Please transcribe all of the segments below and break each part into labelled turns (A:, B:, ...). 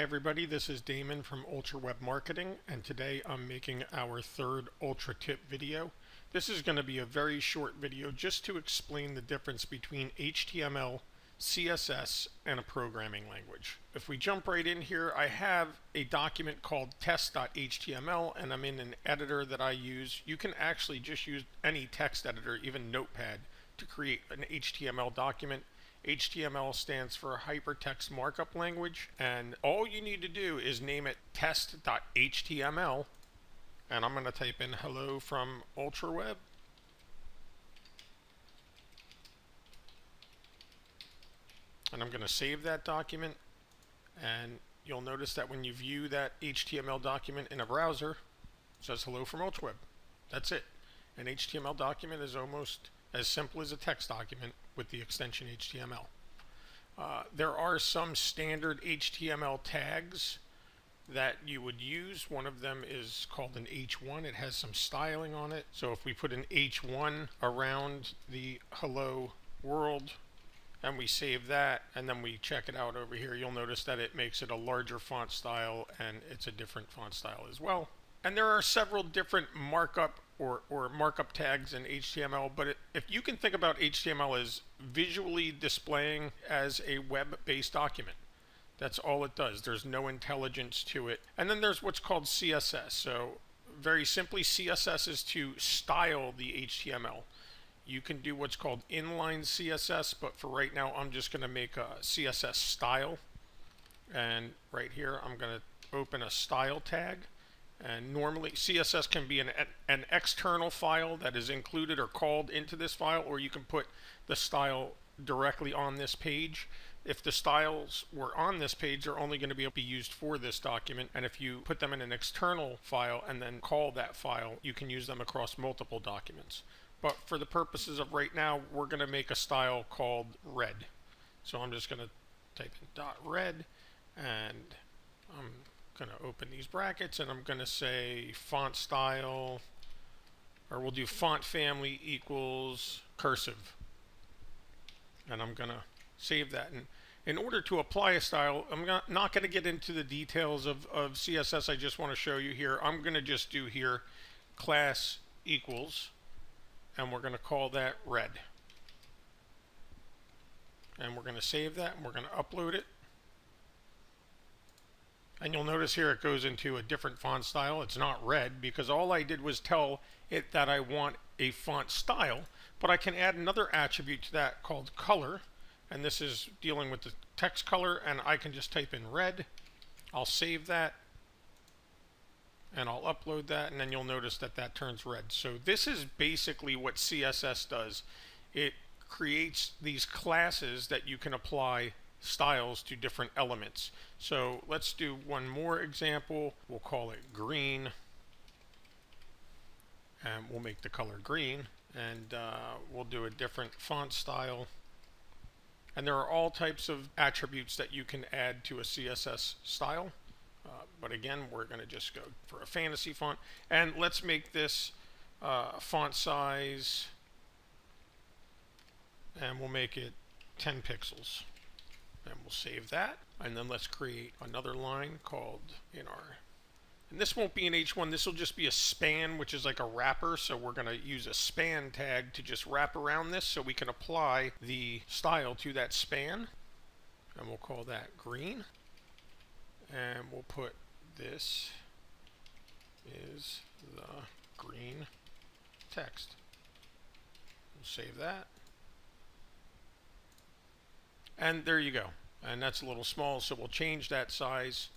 A: everybody, this is Damon from Ultra Web Marketing, and today I'm making our third Ultra Tip video. This is going to be a very short video just to explain the difference between HTML, CSS, and a programming language. If we jump right in here, I have a document called test.html, and I'm in an editor that I use. You can actually just use any text editor, even Notepad, to create an HTML document. HTML stands for Hypertext Markup Language, and all you need to do is name it test.html, and I'm going to type in hello from UltraWeb. And I'm going to save that document, and you'll notice that when you view that HTML document in a browser, it says hello from UltraWeb. That's it. An HTML document is almost as simple as a text document with the extension HTML. There are some standard HTML tags that you would use. One of them is called an H1. It has some styling on it. So if we put an H1 around the hello world and we save that and then we check it out over here, you'll notice that it makes it a larger font style and it's a different font style as well. And there are several different markup or markup tags in HTML, but if you can think about HTML as visually displaying as a web-based document. That's all it does. There's no intelligence to it. And then there's what's called CSS. So very simply, CSS is to style the HTML. You can do what's called inline CSS, but for right now I'm just going to make a CSS style. And right here I'm going to open a style tag. And normally CSS can be an external file that is included or called into this file, or you can put the style directly on this page. If the styles were on this page, they're only going to be able to be used for this document, and if you put them in an external file and then call that file, you can use them across multiple documents. But for the purposes of right now, we're going to make a style called red. So I'm just going to type in .red, and I'm going to open these brackets, and I'm going to say font style, or we'll do font family equals cursive, and I'm going to save that. And in order to apply a style, I'm not going to get into the details of CSS. I just want to show you here. I'm going to just do here class equals, and we're going to call that red, and we're going to save that, and we're going to upload it. And you'll notice here it goes into a different font style. It's not red because all I did was tell it that I want a font style, but I can add another attribute to that called color, and this is dealing with the text color, and I can just type in red. I'll save that, and I'll upload that, and then you'll notice that that turns red. So this is basically what CSS does. It creates these classes that you can apply styles to different elements. So let's do one more example. We'll call it green, and we'll make the color green, and we'll do a different font style. And there are all types of attributes that you can add to a CSS style, but again, we're going to just go for a fantasy font, and let's make this font size, and we'll make it 10 pixels. And we'll save that, and then let's create another line called and this won't be an H1, this will just be a span, which is like a wrapper. So we're going to use a span tag to just wrap around this so we can apply the style to that span, and we'll call that green, and we'll put this is the green text. We'll save that. And there you go. And that's a little small, so we'll change that size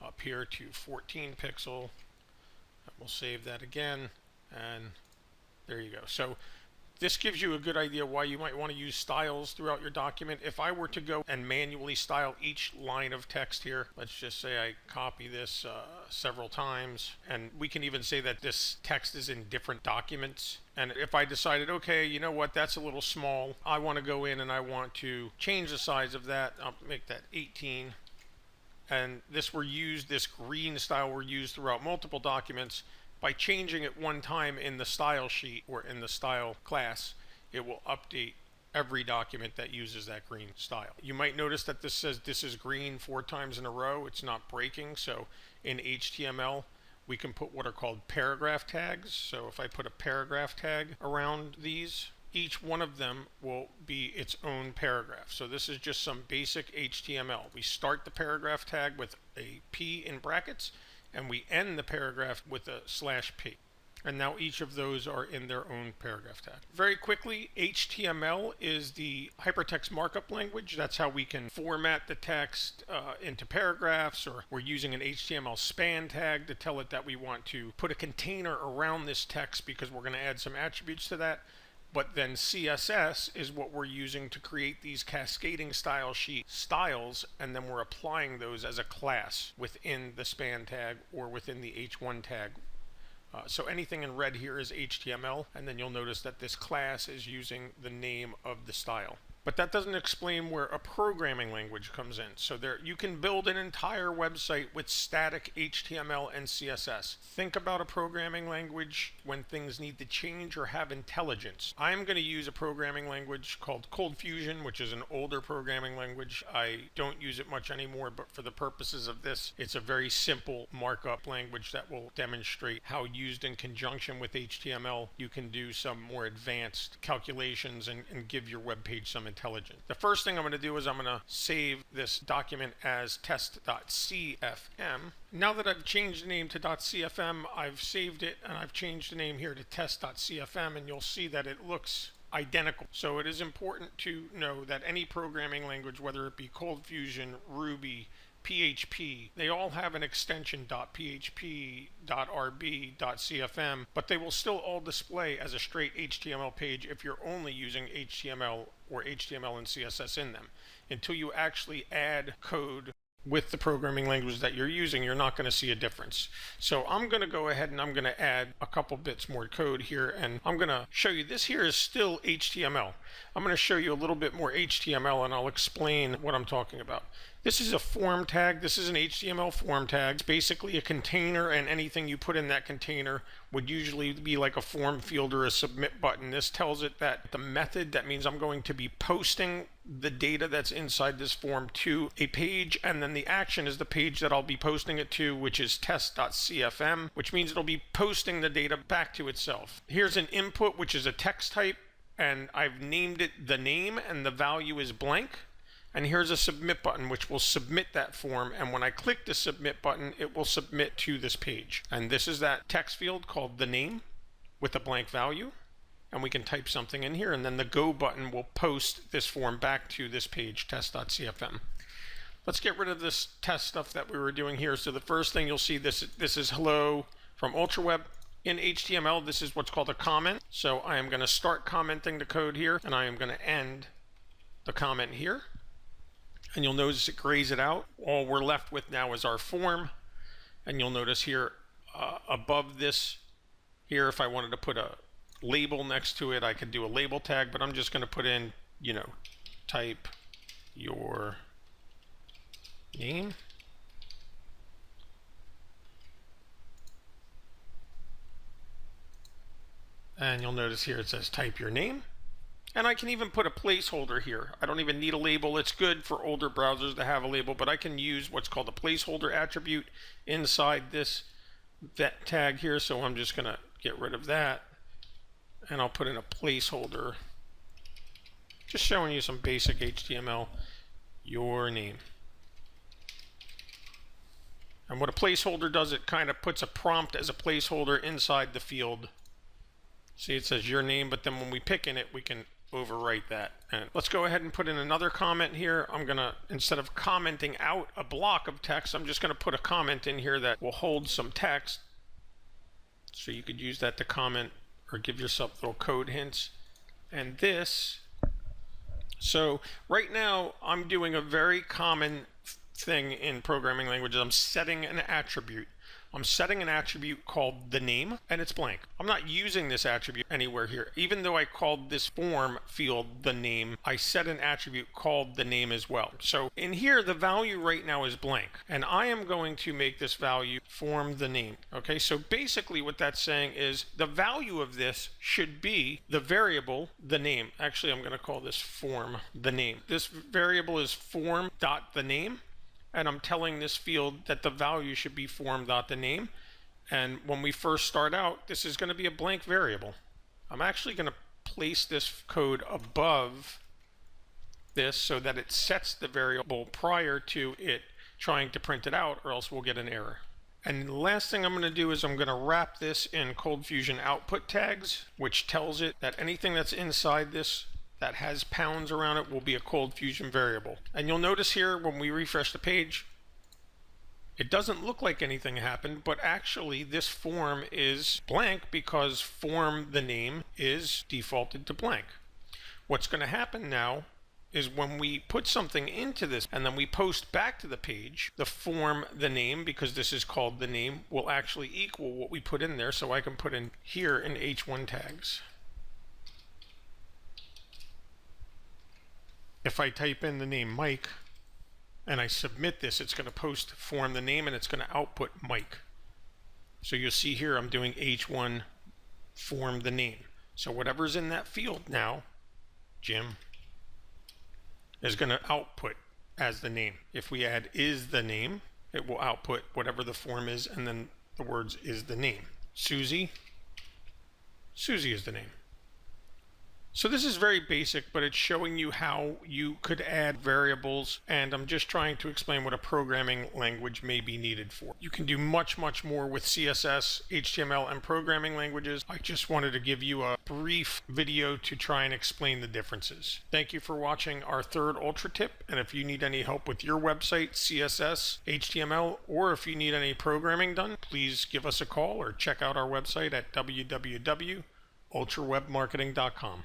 A: up here to 14 pixel. And we'll save that again, and there you go. So this gives you a good idea why you might want to use styles throughout your document. If I were to go and manually style each line of text here, let's just say I copy this several times, and we can even say that this text is in different documents. And if I decided, okay, you know what, that's a little small, I want to go in and I want to change the size of that, I'll make that 18. And this green style were used throughout multiple documents. By changing it one time in the style sheet or in the style class, it will update every document that uses that green style. You might notice that this says this is green 4 times in a row. It's not breaking. So in HTML, we can put what are called paragraph tags. So if I put a paragraph tag around these, each one of them will be its own paragraph. So this is just some basic HTML. We start the paragraph tag with a P in brackets, and we end the paragraph with a /P. And now each of those are in their own paragraph tag. Very quickly, HTML is the hypertext markup language. That's how we can format the text into paragraphs, or we're using an HTML span tag to tell it that we want to put a container around this text because we're going to add some attributes to that. But then CSS is what we're using to create these cascading style sheet styles, and then we're applying those as a class within the span tag or within the H1 tag. So anything in red here is HTML, and then you'll notice that this class is using the name of the style. But that doesn't explain where a programming language comes in. So there, you can build an entire website with static HTML and CSS. Think about a programming language when things need to change or have intelligence. I'm going to use a programming language called Cold Fusion, which is an older programming language. I don't use it much anymore, but for the purposes of this, it's a very simple markup language that will demonstrate how, used in conjunction with HTML, you can do some more advanced calculations and give your web page some intelligence. The first thing I'm going to do is I'm going to save this document as test.cfm. Now that I've changed the name to .cfm, I've saved it and I've changed the name here to test.cfm, and you'll see that it looks identical. So it is important to know that any programming language, whether it be Cold Fusion, Ruby, PHP, they all have an extension .php, .rb, .cfm, but they will still all display as a straight HTML page if you're only using HTML or HTML and CSS in them. Until you actually add code with the programming language that you're using, you're not going to see a difference. So I'm going to go ahead and I'm going to add a couple bits more code here, and I'm going to show you this here is still HTML. I'm going to show you a little bit more HTML and I'll explain what I'm talking about. This is a form tag. This is an HTML form tag. It's basically a container, and anything you put in that container would usually be like a form field or a submit button. This tells it that the method, that means I'm going to be posting the data that's inside this form to a page, and then the action is the page that I'll be posting it to, which is test.cfm, which means it'll be posting the data back to itself. Here's an input, which is a text type, and I've named it the name, and the value is blank. And here's a submit button, which will submit that form. And when I click the submit button, it will submit to this page. And this is that text field called the name with a blank value. And we can type something in here. And then the go button will post this form back to this page, test.cfm. Let's get rid of this test stuff that we were doing here. So the first thing you'll see, this is hello from UltraWeb. In HTML, this is what's called a comment. So I am going to start commenting the code here, and I am going to end the comment here. And you'll notice it grays it out. All we're left with now is our form. And you'll notice here above this, here, if I wanted to put a label next to it, I could do a label tag, but I'm just going to put in, type your name. And you'll notice here it says type your name. And I can even put a placeholder here. I don't even need a label. It's good for older browsers to have a label, but I can use what's called a placeholder attribute inside this vet tag here. So I'm just going to get rid of that, and I'll put in a placeholder, just showing you some basic HTML, your name. And what a placeholder does, it kind of puts a prompt as a placeholder inside the field. See, it says your name, but then when we pick in it, we can overwrite that. And let's go ahead and put in another comment here. I'm going to, instead of commenting out a block of text, I'm just going to put a comment in here that will hold some text. So you could use that to comment or give yourself little code hints. And this, so right now I'm doing a very common thing in programming languages. I'm setting an attribute. I'm setting an attribute called the name, and it's blank. I'm not using this attribute anywhere here. Even though I called this form field the name, I set an attribute called the name as well. So in here, the value right now is blank, and I am going to make this value form the name. Okay, so basically what that's saying is the value of this should be the variable the name. Actually, I'm going to call this form the name. This variable is form.thename, and I'm telling this field that the value should be form.thename. And when we first start out, this is going to be a blank variable. I'm actually going to place this code above this so that it sets the variable prior to it trying to print it out, or else we'll get an error. And the last thing I'm going to do is I'm going to wrap this in ColdFusion output tags, which tells it that anything that's inside this that has pounds around it will be a ColdFusion variable. And you'll notice here when we refresh the page, it doesn't look like anything happened, but actually this form is blank because form the name is defaulted to blank. What's going to happen now is when we put something into this and then we post back to the page, the form the name, because this is called the name, will actually equal what we put in there. So I can put in here in H1 tags. If I type in the name Mike and I submit this, it's going to post form the name and it's going to output Mike. So you'll see here I'm doing H1 form the name. So whatever's in that field now, Jim, is going to output as the name. If we add is the name, it will output whatever the form is and then the words is the name. Susie, Susie is the name. So this is very basic, but it's showing you how you could add variables, and I'm just trying to explain what a programming language may be needed for. You can do much, much more with CSS, HTML, and programming languages. I just wanted to give you a brief video to try and explain the differences. Thank you for watching our third Ultra Tip, and if you need any help with your website, CSS, HTML, or if you need any programming done, please give us a call or check out our website at www.ultrawebmarketing.com.